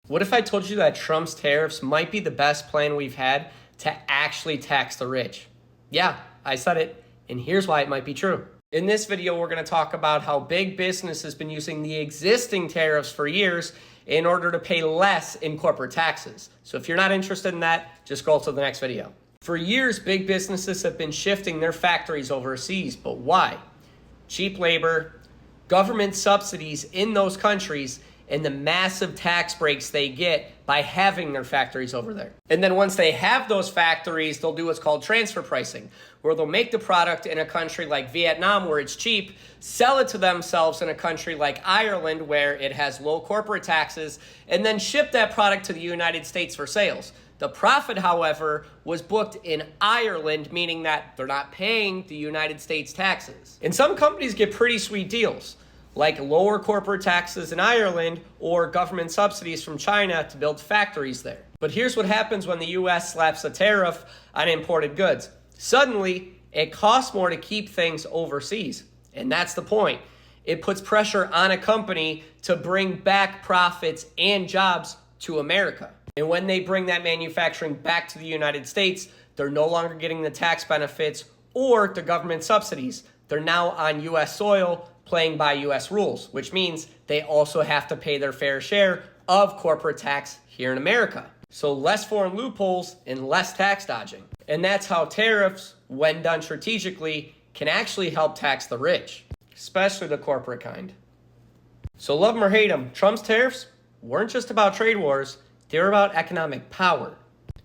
What if I told you that Trump's tariffs might be the best plan we've had to actually tax the rich? Yeah, I said it, and here's why it might be true. In this video, we're going to talk about how big business has been using the existing tariffs for years in order to pay less in corporate taxes. So if you're not interested in that, just scroll to the next video. For years, big businesses have been shifting their factories overseas, but why? Cheap labor, government subsidies in those countries, and the massive tax breaks they get by having their factories over there. And then once they have those factories, they'll do what's called transfer pricing, where they'll make the product in a country like Vietnam where it's cheap, sell it to themselves in a country like Ireland where it has low corporate taxes, and then ship that product to the United States for sales. The profit, however, was booked in Ireland, meaning that they're not paying the United States taxes. And some companies get pretty sweet deals, like lower corporate taxes in Ireland or government subsidies from China to build factories there. But here's what happens when the US slaps a tariff on imported goods. Suddenly, it costs more to keep things overseas. And that's the point. It puts pressure on a company to bring back profits and jobs to America. And when they bring that manufacturing back to the United States, they're no longer getting the tax benefits or the government subsidies. They're now on US soil, playing by US rules, which means they also have to pay their fair share of corporate tax here in America. So less foreign loopholes and less tax dodging. And that's how tariffs, when done strategically, can actually help tax the rich, especially the corporate kind. So love them or hate them, Trump's tariffs weren't just about trade wars, they were about economic power.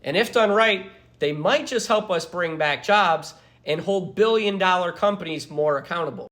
And if done right, they might just help us bring back jobs and hold billion-dollar companies more accountable.